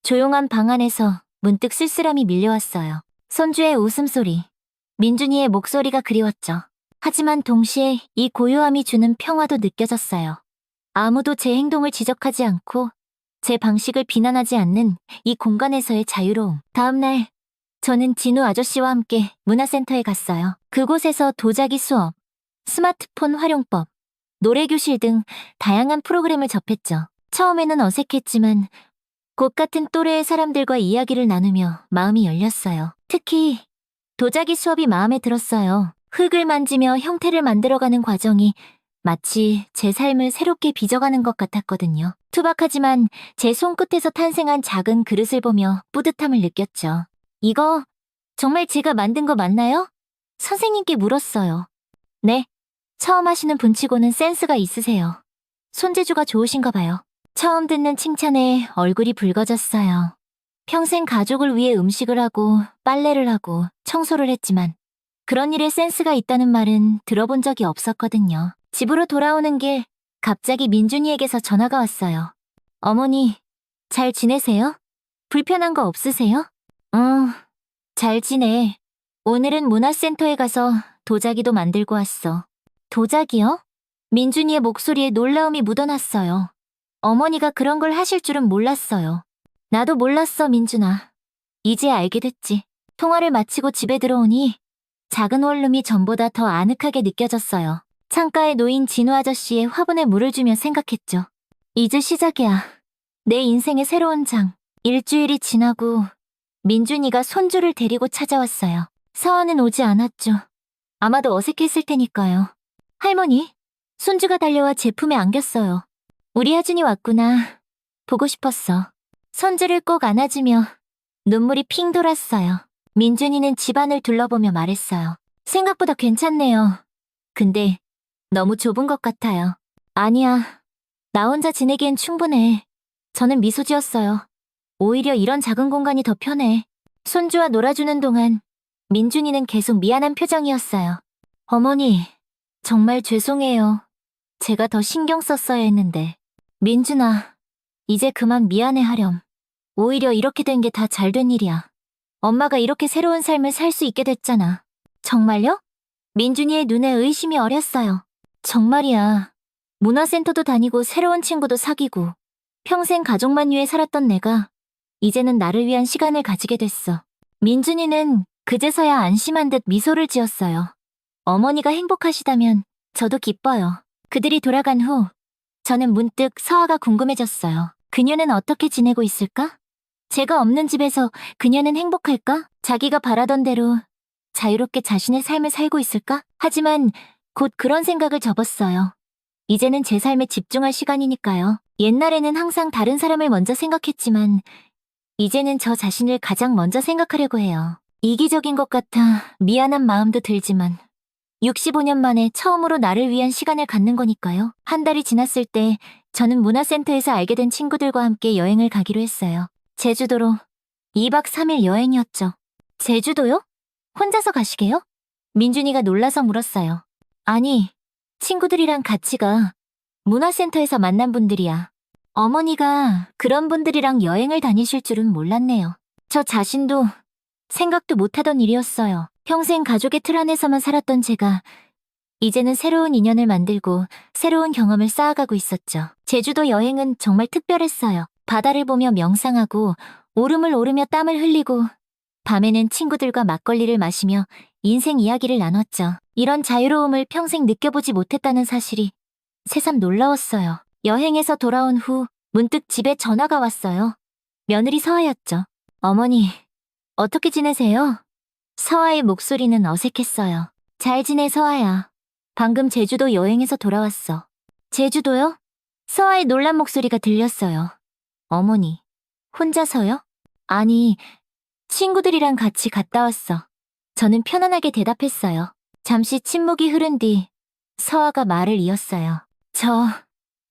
Speaker 1: 조용한 방 안에서 문득 쓸쓸함이 밀려왔어요. 손주의 웃음소리, 민준이의 목소리가 그리웠죠. 하지만 동시에 이 고요함이 주는 평화도 느껴졌어요. 아무도 제 행동을 지적하지 않고 제 방식을 비난하지 않는 이 공간에서의 자유로움. 다음날 저는 진우 아저씨와 함께 문화센터에 갔어요. 그곳에서 도자기 수업, 스마트폰 활용법, 노래교실 등 다양한 프로그램을 접했죠. 처음에는 어색했지만 꽃 같은 또래의 사람들과 이야기를 나누며 마음이 열렸어요. 특히 도자기 수업이 마음에 들었어요. 흙을 만지며 형태를 만들어가는 과정이 마치 제 삶을 새롭게 빚어가는 것 같았거든요. 투박하지만 제 손끝에서 탄생한 작은 그릇을 보며 뿌듯함을 느꼈죠. 이거 정말 제가 만든 거 맞나요? 선생님께 물었어요. 네, 처음 하시는 분치고는 센스가 있으세요. 손재주가 좋으신가 봐요. 처음 듣는 칭찬에 얼굴이 붉어졌어요. 평생 가족을 위해 음식을 하고 빨래를 하고 청소를 했지만 그런 일에 센스가 있다는 말은 들어본 적이 없었거든요. 집으로 돌아오는 길 갑자기 민준이에게서 전화가 왔어요. 어머니, 잘 지내세요? 불편한 거 없으세요? 잘 지내. 오늘은 문화센터에 가서 도자기도 만들고 왔어. 도자기요? 민준이의 목소리에 놀라움이 묻어났어요. 어머니가 그런 걸 하실 줄은 몰랐어요. 나도 몰랐어, 민준아. 이제 알게 됐지. 통화를 마치고 집에 들어오니 작은 원룸이 전보다 더 아늑하게 느껴졌어요. 창가에 놓인 진우 아저씨의 화분에 물을 주며 생각했죠. 이제 시작이야. 내 인생의 새로운 장. 일주일이 지나고 민준이가 손주를 데리고 찾아왔어요. 서원은 오지 않았죠. 아마도 어색했을 테니까요. 할머니, 손주가 달려와 제 품에 안겼어요. 우리 하준이 왔구나. 보고 싶었어. 손주를 꼭 안아주며 눈물이 핑 돌았어요. 민준이는 집안을 둘러보며 말했어요. 생각보다 괜찮네요. 근데 너무 좁은 것 같아요. 아니야. 나 혼자 지내기엔 충분해. 저는 미소 지었어요. 오히려 이런 작은 공간이 더 편해. 손주와 놀아주는 동안 민준이는 계속 미안한 표정이었어요. 어머니, 정말 죄송해요. 제가 더 신경 썼어야 했는데. 민준아, 이제 그만 미안해하렴. 오히려 이렇게 된 게 다 잘된 일이야. 엄마가 이렇게 새로운 삶을 살 수 있게 됐잖아. 정말요? 민준이의 눈에 의심이 어렸어요. 정말이야. 문화센터도 다니고 새로운 친구도 사귀고 평생 가족만 위해 살았던 내가 이제는 나를 위한 시간을 가지게 됐어. 민준이는 그제서야 안심한 듯 미소를 지었어요. 어머니가 행복하시다면 저도 기뻐요. 그들이 돌아간 후 저는 문득 서아가 궁금해졌어요. 그녀는 어떻게 지내고 있을까? 제가 없는 집에서 그녀는 행복할까? 자기가 바라던 대로 자유롭게 자신의 삶을 살고 있을까? 하지만 곧 그런 생각을 접었어요. 이제는 제 삶에 집중할 시간이니까요. 옛날에는 항상 다른 사람을 먼저 생각했지만 이제는 저 자신을 가장 먼저 생각하려고 해요. 이기적인 것 같아 미안한 마음도 들지만 65년 만에 처음으로 나를 위한 시간을 갖는 거니까요. 한 달이 지났을 때 저는 문화센터에서 알게 된 친구들과 함께 여행을 가기로 했어요. 제주도로 2박 3일 여행이었죠. 제주도요? 혼자서 가시게요? 민준이가 놀라서 물었어요. 아니, 친구들이랑 같이 가. 문화센터에서 만난 분들이야. 어머니가 그런 분들이랑 여행을 다니실 줄은 몰랐네요. 저 자신도 생각도 못하던 일이었어요. 평생 가족의 틀 안에서만 살았던 제가 이제는 새로운 인연을 만들고 새로운 경험을 쌓아가고 있었죠. 제주도 여행은 정말 특별했어요. 바다를 보며 명상하고 오름을 오르며 땀을 흘리고 밤에는 친구들과 막걸리를 마시며 인생 이야기를 나눴죠. 이런 자유로움을 평생 느껴보지 못했다는 사실이 새삼 놀라웠어요. 여행에서 돌아온 후 문득 집에 전화가 왔어요. 며느리 서아였죠. 어머니, 어떻게 지내세요? 서아의 목소리는 어색했어요. 잘 지내 서아야. 방금 제주도 여행에서 돌아왔어. 제주도요? 서아의 놀란 목소리가 들렸어요. 어머니, 혼자서요? 아니, 친구들이랑 같이 갔다 왔어. 저는 편안하게 대답했어요. 잠시 침묵이 흐른 뒤 서아가 말을 이었어요.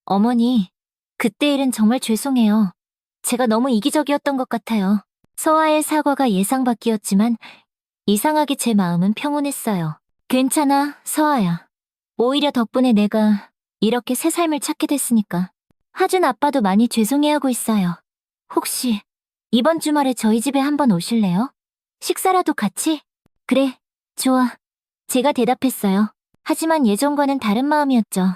Speaker 1: 어머니, 그때 일은 정말 죄송해요. 제가 너무 이기적이었던 것 같아요. 서아의 사과가 예상 밖이었지만 이상하게 제 마음은 평온했어요. 괜찮아, 서아야. 오히려 덕분에 내가 이렇게 새 삶을 찾게 됐으니까. 하준 아빠도 많이 죄송해하고 있어요. 혹시 이번 주말에 저희 집에 한번 오실래요? 식사라도 같이? 그래, 좋아. 제가 대답했어요. 하지만 예전과는 다른 마음이었죠.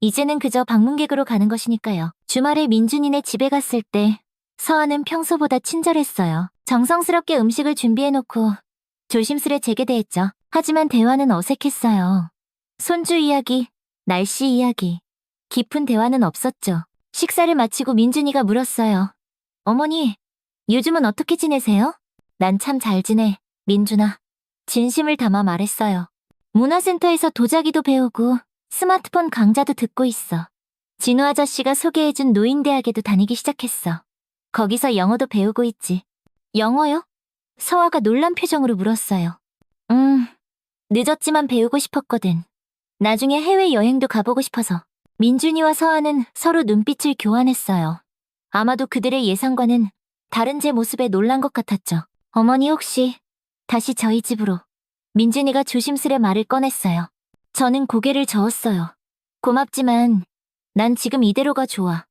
Speaker 1: 이제는 그저 방문객으로 가는 것이니까요. 주말에 민준이네 집에 갔을 때 서아는 평소보다 친절했어요. 정성스럽게 음식을 준비해놓고 조심스레 제게 대했죠. 하지만 대화는 어색했어요. 손주 이야기, 날씨 이야기, 깊은 대화는 없었죠. 식사를 마치고 민준이가 물었어요. 어머니, 요즘은 어떻게 지내세요? 난 참 잘 지내, 민준아. 진심을 담아 말했어요. 문화센터에서 도자기도 배우고 스마트폰 강좌도 듣고 있어. 진우 아저씨가 소개해준 노인대학에도 다니기 시작했어. 거기서 영어도 배우고 있지. 영어요? 서아가 놀란 표정으로 물었어요. 늦었지만 배우고 싶었거든. 나중에 해외여행도 가보고 싶어서. 민준이와 서아는 서로 눈빛을 교환했어요. 아마도 그들의 예상과는 다른 제 모습에 놀란 것 같았죠. 어머니 혹시 다시 저희 집으로. 민준이가 조심스레 말을 꺼냈어요. 저는 고개를 저었어요. 고맙지만 난 지금 이대로가 좋아.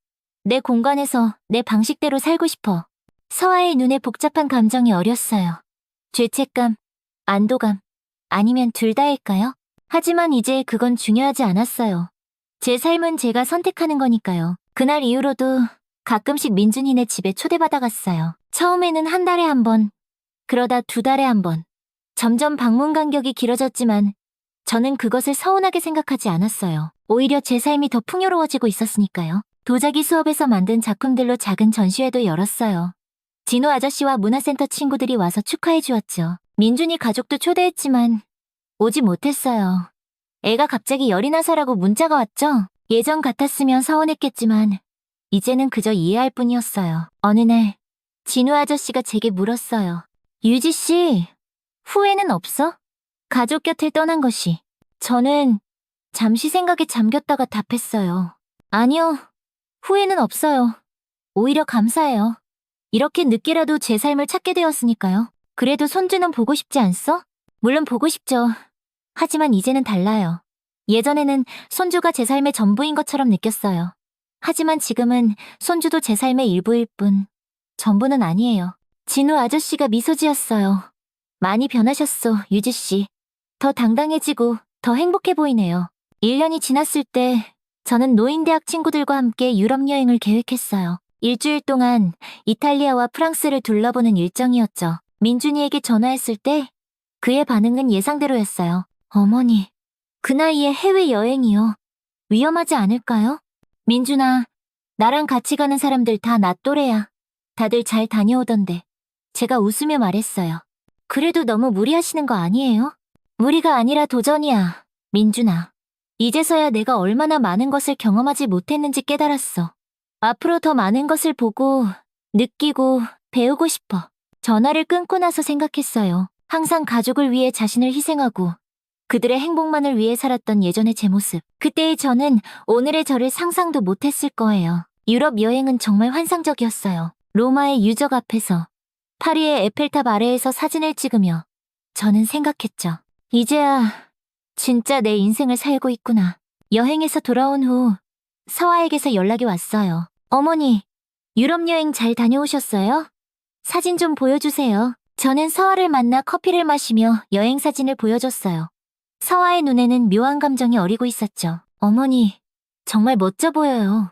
Speaker 1: 내 공간에서 내 방식대로 살고 싶어. 서아의 눈에 복잡한 감정이 어렸어요. 죄책감, 안도감, 아니면 둘 다일까요? 하지만 이제 그건 중요하지 않았어요. 제 삶은 제가 선택하는 거니까요. 그날 이후로도 가끔씩 민준이네 집에 초대받아갔어요. 처음에는 한 달에 한 번, 그러다 두 달에 한 번. 점점 방문 간격이 길어졌지만 저는 그것을 서운하게 생각하지 않았어요. 오히려 제 삶이 더 풍요로워지고 있었으니까요. 도자기 수업에서 만든 작품들로 작은 전시회도 열었어요. 진호 아저씨와 문화센터 친구들이 와서 축하해 주었죠. 민준이 가족도 초대했지만 오지 못했어요. 애가 갑자기 열이 나서라고 문자가 왔죠. 예전 같았으면 서운했겠지만 이제는 그저 이해할 뿐이었어요. 어느 날 진호 아저씨가 제게 물었어요. 유지 씨, 후회는 없어? 가족 곁을 떠난 것이. 저는 잠시 생각에 잠겼다가 답했어요. 아니요, 후회는 없어요. 오히려 감사해요. 이렇게 늦게라도 제 삶을 찾게 되었으니까요. 그래도 손주는 보고 싶지 않소? 물론 보고 싶죠. 하지만 이제는 달라요. 예전에는 손주가 제 삶의 전부인 것처럼 느꼈어요. 하지만 지금은 손주도 제 삶의 일부일 뿐, 전부는 아니에요. 진우 아저씨가 미소 지었어요. 많이 변하셨어, 유지씨. 더 당당해지고 더 행복해 보이네요. 1년이 지났을 때 저는 노인대학 친구들과 함께 유럽 여행을 계획했어요. 일주일 동안 이탈리아와 프랑스를 둘러보는 일정이었죠. 민준이에게 전화했을 때 그의 반응은 예상대로였어요. 어머니, 그 나이에 해외여행이요. 위험하지 않을까요? 민준아, 나랑 같이 가는 사람들 다 나 또래야. 다들 잘 다녀오던데. 제가 웃으며 말했어요. 그래도 너무 무리하시는 거 아니에요? 무리가 아니라 도전이야, 민준아. 이제서야 내가 얼마나 많은 것을 경험하지 못했는지 깨달았어. 앞으로 더 많은 것을 보고, 느끼고, 배우고 싶어. 전화를 끊고 나서 생각했어요. 항상 가족을 위해 자신을 희생하고, 그들의 행복만을 위해 살았던 예전의 제 모습. 그때의 저는 오늘의 저를 상상도 못했을 거예요. 유럽 여행은 정말 환상적이었어요. 로마의 유적 앞에서, 파리의 에펠탑 아래에서 사진을 찍으며 저는 생각했죠. 이제야 진짜 내 인생을 살고 있구나. 여행에서 돌아온 후 서아에게서 연락이 왔어요. 어머니, 유럽 여행 잘 다녀오셨어요? 사진 좀 보여주세요. 저는 서아를 만나 커피를 마시며 여행 사진을 보여줬어요. 서아의 눈에는 묘한 감정이 어리고 있었죠. 어머니, 정말 멋져 보여요.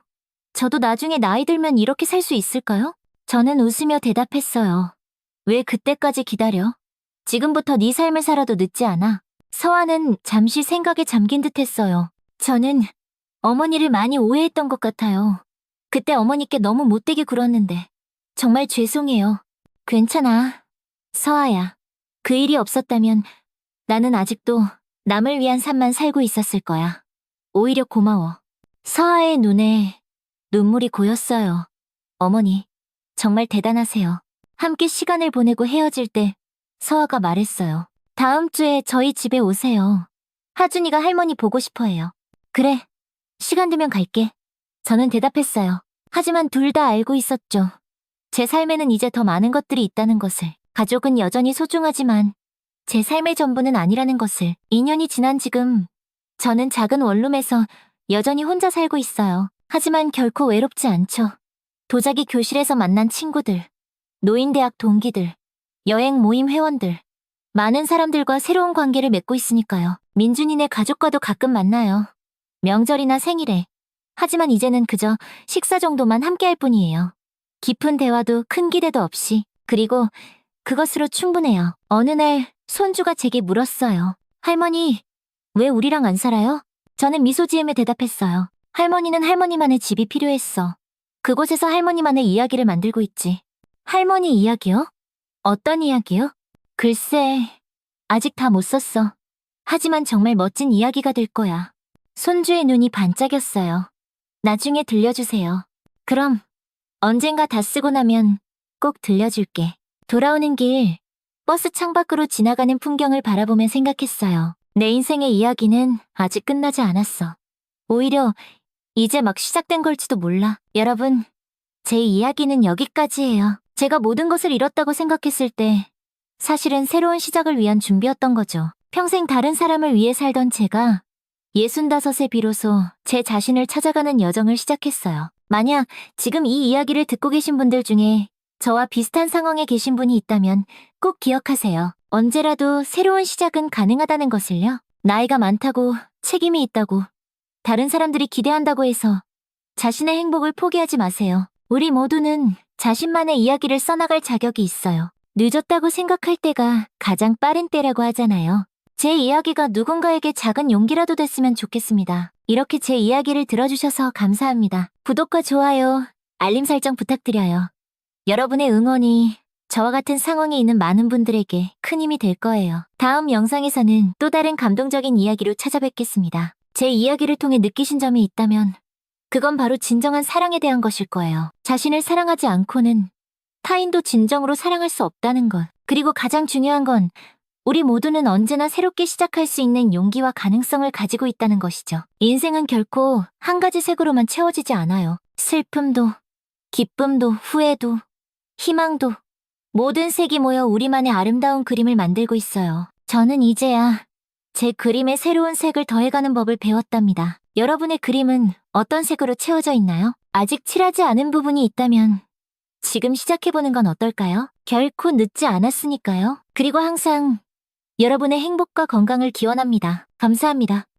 Speaker 1: 저도 나중에 나이 들면 이렇게 살 수 있을까요? 저는 웃으며 대답했어요. 왜 그때까지 기다려? 지금부터 네 삶을 살아도 늦지 않아. 서아는 잠시 생각에 잠긴 듯 했어요. 저는 어머니를 많이 오해했던 것 같아요. 그때 어머니께 너무 못되게 굴었는데. 정말 죄송해요. 괜찮아. 서아야. 그 일이 없었다면 나는 아직도 남을 위한 삶만 살고 있었을 거야. 오히려 고마워. 서아의 눈에 눈물이 고였어요. 어머니, 정말 대단하세요. 함께 시간을 보내고 헤어질 때 서아가 말했어요. 다음 주에 저희 집에 오세요. 하준이가 할머니 보고 싶어 해요. 그래, 시간 되면 갈게. 저는 대답했어요. 하지만 둘 다 알고 있었죠. 제 삶에는 이제 더 많은 것들이 있다는 것을. 가족은 여전히 소중하지만 제 삶의 전부는 아니라는 것을. 2년이 지난 지금 저는 작은 원룸에서 여전히 혼자 살고 있어요. 하지만 결코 외롭지 않죠. 도자기 교실에서 만난 친구들, 노인대학 동기들, 여행 모임 회원들, 많은 사람들과 새로운 관계를 맺고 있으니까요. 민준이네 가족과도 가끔 만나요. 명절이나 생일에. 하지만 이제는 그저 식사 정도만 함께할 뿐이에요. 깊은 대화도 큰 기대도 없이. 그리고 그것으로 충분해요. 어느 날 손주가 제게 물었어요. 할머니, 왜 우리랑 안 살아요? 저는 미소 지으며 대답했어요. 할머니는 할머니만의 집이 필요했어. 그곳에서 할머니만의 이야기를 만들고 있지. 할머니 이야기요? 어떤 이야기요? 글쎄, 아직 다 못 썼어. 하지만 정말 멋진 이야기가 될 거야. 손주의 눈이 반짝였어요. 나중에 들려주세요. 그럼 언젠가 다 쓰고 나면 꼭 들려줄게. 돌아오는 길, 버스 창밖으로 지나가는 풍경을 바라보며 생각했어요. 내 인생의 이야기는 아직 끝나지 않았어. 오히려 이제 막 시작된 걸지도 몰라. 여러분, 제 이야기는 여기까지예요. 제가 모든 것을 잃었다고 생각했을 때 사실은 새로운 시작을 위한 준비였던 거죠. 평생 다른 사람을 위해 살던 제가 65에 비로소 제 자신을 찾아가는 여정을 시작했어요. 만약 지금 이 이야기를 듣고 계신 분들 중에 저와 비슷한 상황에 계신 분이 있다면 꼭 기억하세요. 언제라도 새로운 시작은 가능하다는 것을요. 나이가 많다고, 책임이 있다고, 다른 사람들이 기대한다고 해서 자신의 행복을 포기하지 마세요. 우리 모두는 자신만의 이야기를 써나갈 자격이 있어요. 늦었다고 생각할 때가 가장 빠른 때라고 하잖아요. 제 이야기가 누군가에게 작은 용기라도 됐으면 좋겠습니다. 이렇게 제 이야기를 들어주셔서 감사합니다. 구독과 좋아요, 알림 설정 부탁드려요. 여러분의 응원이 저와 같은 상황에 있는 많은 분들에게 큰 힘이 될 거예요. 다음 영상에서는 또 다른 감동적인 이야기로 찾아뵙겠습니다. 제 이야기를 통해 느끼신 점이 있다면 그건 바로 진정한 사랑에 대한 것일 거예요. 자신을 사랑하지 않고는 타인도 진정으로 사랑할 수 없다는 것. 그리고 가장 중요한 건 우리 모두는 언제나 새롭게 시작할 수 있는 용기와 가능성을 가지고 있다는 것이죠. 인생은 결코 한 가지 색으로만 채워지지 않아요. 슬픔도, 기쁨도, 후회도, 희망도, 모든 색이 모여 우리만의 아름다운 그림을 만들고 있어요. 저는 이제야 제 그림에 새로운 색을 더해가는 법을 배웠답니다. 여러분의 그림은 어떤 색으로 채워져 있나요? 아직 칠하지 않은 부분이 있다면 지금 시작해보는 건 어떨까요? 결코 늦지 않았으니까요. 그리고 항상 여러분의 행복과 건강을 기원합니다. 감사합니다.